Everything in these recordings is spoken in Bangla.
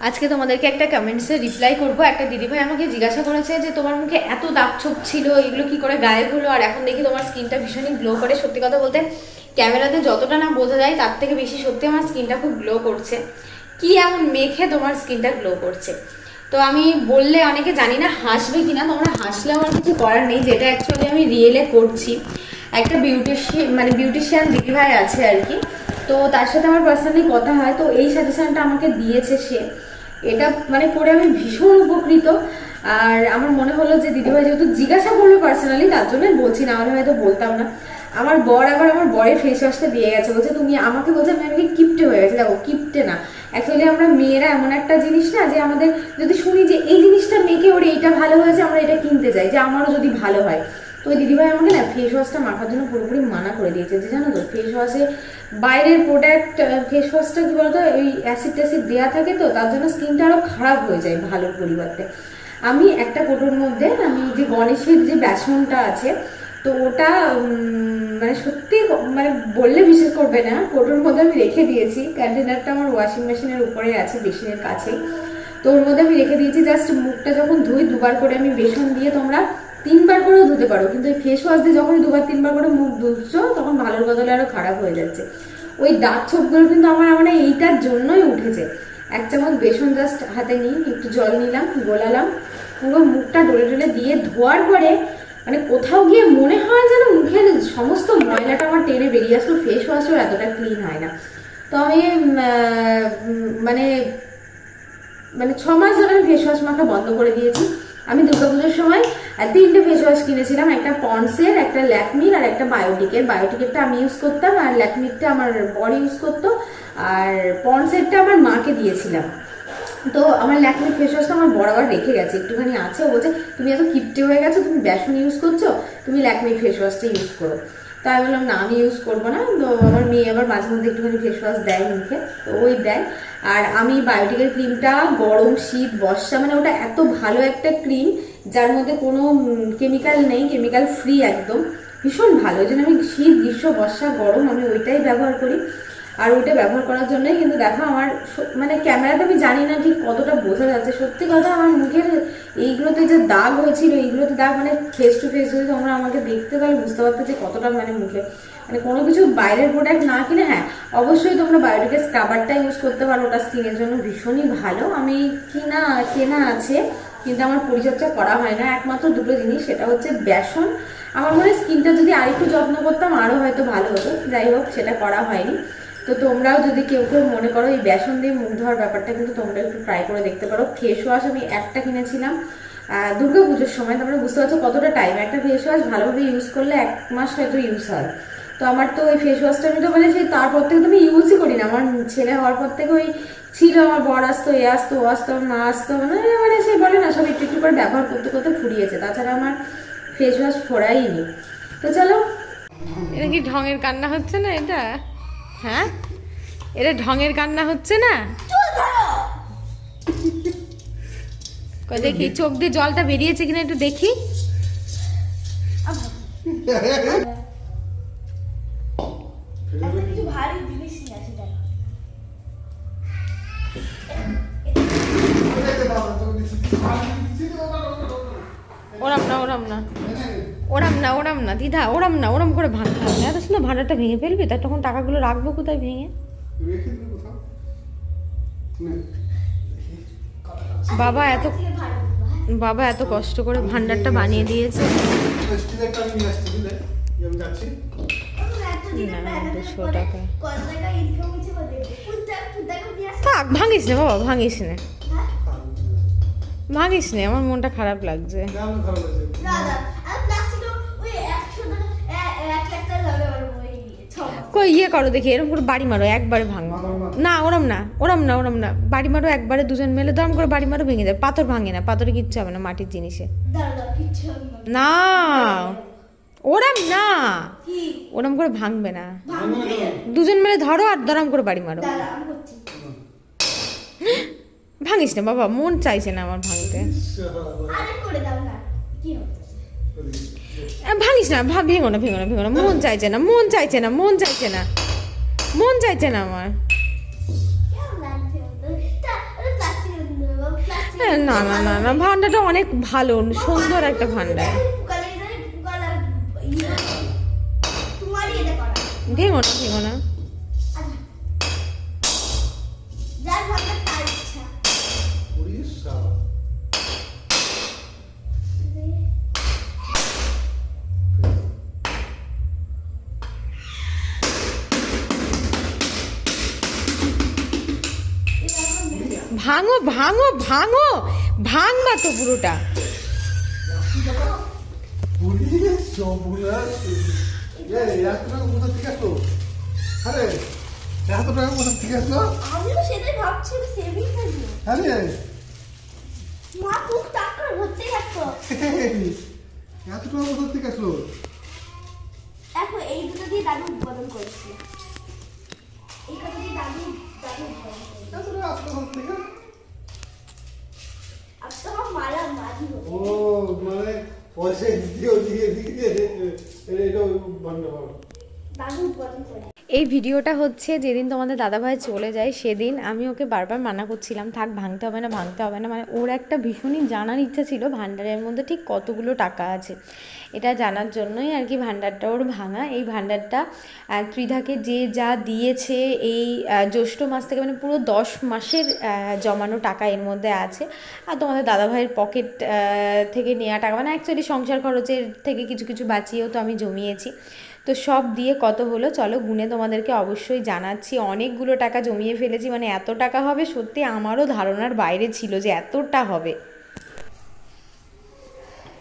আজকে তোমাদেরকে একটা কমেন্টসে রিপ্লাই করব। একটা দিদিভাই আমাকে জিজ্ঞাসা করেছে যে তোমার মুখে এত দাগ ছোপ ছিল, এগুলো কি করে গায়েব হলো, আর এখন দেখি তোমার স্কিনটা ভীষণই গ্লো করে। সত্যি কথা বলতে ক্যামেরাতে যতটা না বোঝা যায় তার থেকে বেশি সত্যি আমার স্কিনটা খুব গ্লো করছে। কি এমন মেখে তোমার স্কিনটা গ্লো করছে? তো আমি বললে অনেকে জানি না হাসবে কিনা, তোমরা হাসলে আমার কিছু করার নেই, যেটা অ্যাকচুয়ালি আমি রিয়েলে করছি। একটা বিউটিশিয়ান দিদিভাই আছে আর কি, তো তার সাথে আমার পার্সোনালি কথা হয়, তো এই সাজেশনটা আমাকে দিয়েছে সে। এটা মানে করে আমি ভীষণ উপকৃত। আর আমার মনে হলো যে দিদিভাই যেহেতু জিজ্ঞাসা করলো পার্সোনালি, তার জন্য বলছি, না হলে হয়তো বলতাম না। আমার বর আবার আমার বরের ফেস ওয়াশটা দিয়ে গেছে, বলছে তুমি আমাকে, বলছে আমি নাকি কিপটে হয়ে গেছে। দেখো কিপটে না, অ্যাকচুয়ালি আমরা মেয়েরা এমন একটা জিনিস না যে আমাদের যদি শুনি যে এই জিনিসটা মেখে ওরে এইটা ভালো হয়েছে, আমরা এটা কিনতে চাই যে আমারও যদি ভালো হয়। তো ওই দিদিভাই আমাকে না ফেস ওয়াশটা মাখার জন্য পুরোপুরি মানা করে দিয়েছে, যে জানো তো ফেস ওয়াশে বাইরের প্রোডাক্ট, ফেস ওয়াশটা কি বলতো ওই অ্যাসিড ট্যাসিড দেওয়া থাকে, তো তার জন্য স্কিনটা আরও খারাপ হয়ে যায় ভালোর পরিবর্তে। আমি একটা কোটোর মধ্যে আমি যে গণেশের যে বেসনটা আছে, তো ওটা মানে সত্যি মানে বললে বিশ্বাস করবে না, কোটোর মধ্যে আমি রেখে দিয়েছি। কন্টেনারটা আমার ওয়াশিং মেশিনের উপরে আছে, বেসিনের কাছে। তো ওর মধ্যে আমি রেখে দিয়েছি, জাস্ট মুখটা যখন ধুই দুবার করে আমি বেসন দিয়ে, তোমরা 3বার করেও ধুতে পারো, কিন্তু এই ফেস ওয়াশ দিয়ে যখন 2-3বার করে মুখ ধুচ্ছ তখন ভালোর বদলে আরও খারাপ হয়ে যাচ্ছে। ওই দাগ ছোপগুলো কিন্তু আমার মানে এইটার জন্যই উঠেছে। 1 চামচ বেসন জাস্ট হাতে নিয়ে একটু জল নিলাম, গোলালাম, পুরো মুখটা ডলে ডলে দিয়ে ধোয়ার পরে মানে কোথাও গিয়ে মনে হয় যেন মুখের সমস্ত ময়লাটা আমার টেনে বেরিয়ে আসলো। ফেস ওয়াশও এতটা ক্লিন হয় না। তো আমি মানে মানে 6 মাস ধরে আমি ফেস ওয়াশ মাখা বন্ধ করে দিয়েছি। আমি দুর্গাপুজোর সময় 3টে ফেস ওয়াশ কিনেছিলাম, একটা পন্ডসের, একটা ল্যাকমির আর একটা বায়োটিকের। বায়োটিকেরটা আমি ইউজ করতাম আর ল্যাকমিরটা আমার বর ইউজ করতো, আর পন্ডসেরটা আমার মাকে দিয়েছিলাম। তো আমার ল্যাকমির ফেস ওয়াশটা আমার বড় আবার রেখে গেছে, একটুখানি আছে। ও বলছে তুমি এত কিপটে হয়ে গেছো, তুমি বেসন ইউজ করছো, তুমি ল্যাকমির ফেস ওয়াশটা ইউজ করো। তো আমি বললাম না, আমি ইউজ করবো না। তো আমার মেয়ে আবার মাঝে মধ্যে একটুখানি ফেস ওয়াশ দেয় মুখে, তো ওই দেয়। আর আমি বায়োটিকের ক্রিমটা গরম শীত বর্ষা, মানে ওটা এত ভালো একটা ক্রিম যার মধ্যে কোনো কেমিক্যাল নেই, কেমিক্যাল ফ্রি একদম, ভীষণ ভালো। ওই জন্য আমি শীত গ্রীষ্ম বর্ষা গরম আমি ওইটাই ব্যবহার করি। আর ওইটা ব্যবহার করার জন্যই কিন্তু দেখো আমার মানে ক্যামেরাতে আমি জানি না ঠিক কতটা বোঝা যাচ্ছে, সত্যি কথা আমার মুখের এইগুলোতে যে দাগ হয়েছিল, এইগুলোতে দাগ মানে ফেস টু ফেস যদি তোমরা আমাকে দেখতে তাহলে বুঝতে পারতে যে কতটা মানে মুখে মানে কোনো কিছু বাইরের প্রোডাক্ট না কিনে। হ্যাঁ অবশ্যই তোমরা বায়োটিকের স্ক্রাবারটা ইউজ করতে পারো, ওটা স্কিনের জন্য ভীষণই ভালো। আমি কেনা আছে কিন্তু আমার পরিচর্যা করা হয় না, একমাত্র দুটো জিনিস, সেটা হচ্ছে বেসন। আমার মনে হয় স্কিনটা যদি আরেকটু যত্ন করতাম আরও হয়তো ভালো হতো, যাই হোক সেটা করা হয়নি। তো তোমরাও যদি কেউ মনে করো এই বেসন দিয়ে মুখ ধোয়ার ব্যাপারটা, কিন্তু তোমরা একটু ট্রাই করে দেখতে পারো। ফেস ওয়াশ আমি একটা কিনেছিলাম দুর্গাপুজোর সময়, তোমরা বুঝতে পারছো কতটা টাইম। একটা ফেস ওয়াশ ভালোভাবে ইউজ করলে 1 মাস হয়তো ইউজ হয়। তো আমার তো ওই ফেস ওয়াশটা আমি তো মানে সেই তারপর থেকে তো আমি ইউজই করি না। আমার ছেলে হওয়ার পর থেকে ওই ছিল, আমার বর আসতো, এ আসতো, ও আসতো, মা আসতো, মানে সে বলে না সব একটু একটু করে ব্যবহার করতে করতে ফুরিয়েছে। তাছাড়া আমার ফেস ওয়াশ ফোড়াইনি। তো চলো, এটা কি ঢঙের কান্না হচ্ছে না এটা? হ্যাঁ এটা ঢঙের কান্না হচ্ছে না? দেখি চোখ দিয়ে জলটা বেরিয়েছে কিনা একটু দেখি। ওরাম না দিদা, ওরাম করে ভাঙতে হবে। এত সুন্দর ভাঁড়াটা ভেঙে ফেলবি, তার তখন টাকাগুলো রাখবো কোথায় ভেঙে? বাবা এত কষ্ট করে ভান্ডারটা বানিয়ে দিয়েছে। 200 টাকা থাক, ভাঙিস না বাবা, ভাঙিস না, আমার মনটা খারাপ লাগছে। কই ইয়ে করো দেখি, এরকম করে বাড়ি মারো, একবারে ভাঙো না। ওরম না, বাড়ি মারো একবারে, দুজন মিলে দম করে বাড়ি মারো, ভেঙে যাবে। পাথর ভাঙে না, পাথরে কিচ্ছু হবে না, মাটির জিনিসে না। ওরম করে ভাঙবে না, দুজন মিলে ধরো আর দরম করে বাড়ি মারো। ভাঙিস না বাবা, মন চাইছে না আমার ভাঙতে। ভাঙিস না, ভেঙো না, মন চাইছে না আমার। না না না না, ভান্ডারটা অনেক ভালো, সুন্দর একটা ভান্ডার। ভেঙো না, ভেঙো না। ভাঙো ভাঙো ভাঙো, ভাঙবা তো পুরোটা। আমিও সেটাই ভাবছি, সেভিং থাকবে। আরে মা খুব টাকা হচ্ছে দেখো। এত টাকা কোথা থেকে আসলো? দেখো এই দুটো দিয়ে দাদু উৎপাদন করেছি। এই কত দিয়ে দাদু দাদু উৎপাদন করেছি। তাহলে আসলো কোথা থেকে? আজকে আমার মালা মাঝি হলো। ও মানে পয়সা দিয়ে এটা বন্ধ করো। দাদু উৎপাদন করে। এই ভিডিওটা হচ্ছে যেদিন তোমাদের দাদাভাই চলে যায় সেদিন আমি ওকে বারবার মানা করছিলাম, থাক ভাঙতে হবে না, ভাঙতে হবে না। মানে ওর একটা ভীষণই জানার ইচ্ছা ছিল ভান্ডারের মধ্যে ঠিক কতগুলো টাকা আছে, এটা জানার জন্যই আর কি ভান্ডারটা ওর ভাঙা। এই ভান্ডারটা ত্রিধাকে যে যা দিয়েছে এই জ্যৈষ্ঠ মাস থেকে, মানে পুরো 10 মাসের জমানো টাকা এর মধ্যে আছে। আর তোমাদের দাদাভাইয়ের পকেট থেকে নেওয়া টাকা, মানে অ্যাকচুয়ালি সংসার খরচের থেকে কিছু কিছু বাঁচিয়েও তো আমি জমিয়েছি। তো সব দিয়ে কত হলো চলো গুনে তোমাদেরকে অবশ্যই জানাচ্ছি। অনেকগুলো টাকা জমিয়ে ফেলেছি, মানে এত টাকা হবে সত্যি আমারও ধারণার বাইরে ছিল যে এতটা হবে।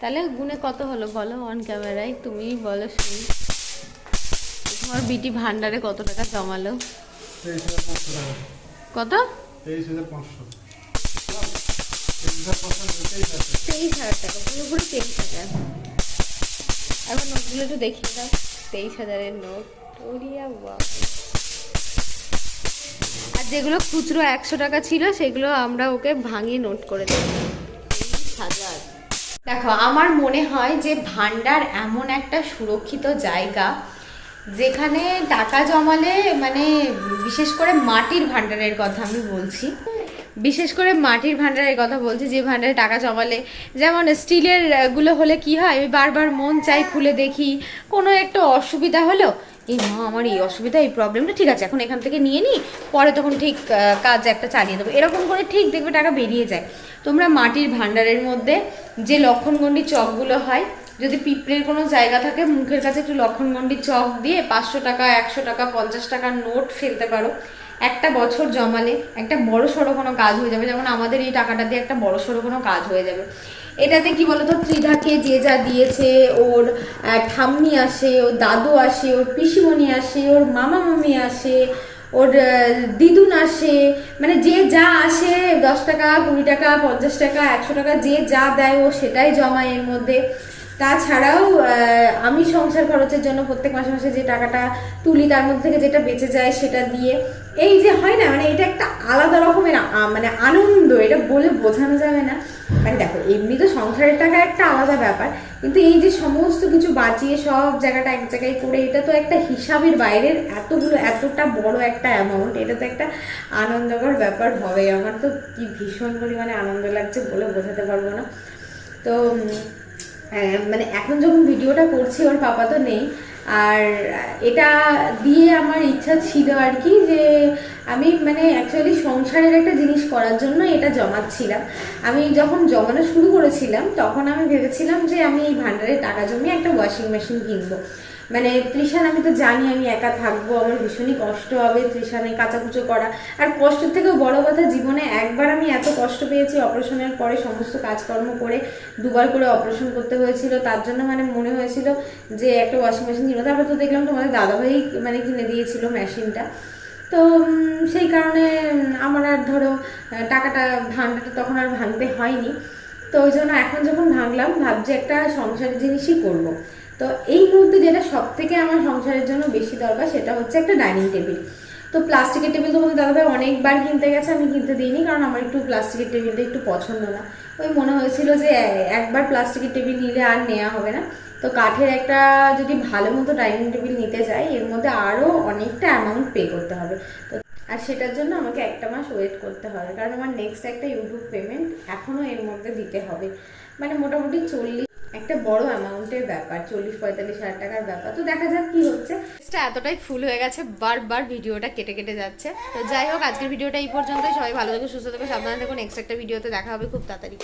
তাহলে গুনে কত হলো বলো অন ক্যামেরায়, তুমিই বলো শুনি। তোমার বিটি ভান্ডারে কত টাকা জমালো? কত? 23,000 টাকা, পুরোপুরি 23,000। এখন নোটগুলো একটু দেখিয়ে দাও। 23,000-এর নোট। আর যেগুলো খুচরো 100 টাকা ছিল সেগুলো আমরা ওকে ভাঙিয়ে নোট করে দেব। 23,000। দেখো আমার মনে হয় যে ভান্ডার এমন একটা সুরক্ষিত জায়গা যেখানে টাকা জমালে, মানে বিশেষ করে মাটির ভান্ডারের কথা আমি বলছি, বিশেষ করে মাটির ভান্ডারের কথা বলছি, যে ভান্ডারে টাকা জমালে, যেমন স্টিলের গুলো হলে কি হয়, আমি বারবার মন চাই খুলে দেখি, কোনো একটা অসুবিধা হলো, এই মা আমার এই অসুবিধা, এই প্রবলেমটা, ঠিক আছে এখন এখান থেকে নিয়ে নিই, পরে তখন ঠিক কাজ একটা চালিয়ে দেবো, এরকম করে ঠিক দেখবে টাকা বেরিয়ে যায়। তোমরা মাটির ভান্ডারের মধ্যে যে লক্ষণগণ্ডি চকগুলো হয়, যদি পিঁপড়ের কোনো জায়গা থাকে মুখের কাছে একটু লক্ষণগণ্ডি চক দিয়ে 500 টাকা, 100 টাকা, 50 টাকার নোট ফেলতে পারো। একটা বছর জমালে একটা বড় সড়ো কোনো কাজ হয়ে যাবে, যেমন আমাদের এই টাকাটা দিয়ে একটা বড় সড়ো কোনো কাজ হয়ে যাবে। এটাতে কি বলতো, ত্রিধাকে যে যা দিয়েছে, ওর ঠাম্মি আসে, ওর দাদু আসে, ওর পিসিমণি আসে, ওর মামা মামি আসে, ওর দিদুন আসে, মানে যে যা আসে 10 টাকা, 20 টাকা, 50 টাকা, 100 টাকা, যে যা দেয় ও সেটাই জমায় এর মধ্যে। তাছাড়াও আমি সংসার খরচের জন্য প্রত্যেক মাসে মাসে যে টাকাটা তুলি তার মধ্যে থেকে যেটা বেঁচে যায় সেটা দিয়ে, এই যে হয় না, মানে এটা একটা আলাদা রকমের মানে আনন্দ, এটা বলে বোঝানো যাবে না। মানে দেখো এমনি তো সংসারের টাকা একটা আলাদা ব্যাপার, কিন্তু এই যে সমস্ত কিছু বাঁচিয়ে সব জায়গাটা এক জায়গায় করে, এটা তো একটা হিসাবের বাইরের এতগুলো, এতটা বড় একটা অ্যামাউন্ট, এটা তো একটা আনন্দকর ব্যাপার হবে। আমার তো কি ভীষণ পরিমাণে আনন্দ লাগছে বলে বোঝাতে পারবো না। তো মানে এখন যখন ভিডিওটা করছি ওর পাপা তো নেই, আর এটা দিয়ে আমার ইচ্ছা ছিল আর কি যে আমি মানে অ্যাকচুয়ালি সংসারের একটা জিনিস করার জন্য এটা জমাচ্ছিলাম। আমি যখন জমানো শুরু করেছিলাম তখন আমি ভেবেছিলাম যে আমি এই ভান্ডারে টাকা জমিয়ে একটা ওয়াশিং মেশিন কিনবো। মানে তৃষান, আমি তো জানি আমি একা থাকবো, আমার ভীষণই কষ্ট হবে তৃষানে কাচাকুচো করা, আর কষ্টের থেকেও বড় কথা জীবনে একবার আমি এত কষ্ট পেয়েছি অপারেশনের পরে, সমস্ত কাজকর্ম করে 2বার করে অপারেশন করতে হয়েছিল, তার জন্য মানে মনে হয়েছিল যে একটা ওয়াশিং মেশিন কিনবো। তারপর তো দেখলাম তোমাদের দাদাভাই মানে কিনে দিয়েছিল মেশিনটা, তো সেই কারণে আমার আর ধরো টাকাটা ভান্ডারটা তখন আর ভাঙতে হয়নি। তো ওই জন্য এখন যখন ভাঙলাম ভাবছি একটা সংসারের জিনিসই করব। তো এই মুহূর্তে যেটা সব থেকে আমার সংসারের জন্য বেশি দরকার সেটা হচ্ছে একটা ডাইনিং টেবিল। তো প্লাস্টিকের টেবিল তো তোমাদের দাদাভাই অনেকবার কিনতে গেছে, আমি কিনতে দিইনি, কারণ আমার একটু প্লাস্টিকের টেবিলটা একটু পছন্দ না। ওই মনে হয়েছিল যে একবার প্লাস্টিকের টেবিল নিলে আর নেওয়া হবে না, তো কাঠের একটা যদি ভালো মতো ডাইনিং টেবিল নিতে যাই এর মধ্যে আরও অনেকটা অ্যামাউন্ট পে করতে হবে। তো আর সেটার জন্য আমাকে একটা মাস ওয়েট করতে হবে, কারণ আমার নেক্সট একটা ইউটিউব পেমেন্ট এখনও এর মধ্যে দিতে হবে, মানে মোটামুটি 40 একটা বড় অ্যামাউন্টের ব্যাপার, 40-45 হাজার টাকার ব্যাপার। তো দেখা যাক কি হচ্ছে। এতটাই ফুল হয়ে গেছে, বারবার ভিডিওটা কেটে কেটে যাচ্ছে। তো যাই হোক, আজকের ভিডিওটা এই পর্যন্তই। সবাই ভালো থেকো, সুস্থ থেকো, সাবধানে থেকো। নেক্সট একটা ভিডিওতে দেখা হবে খুব তাড়াতাড়ি।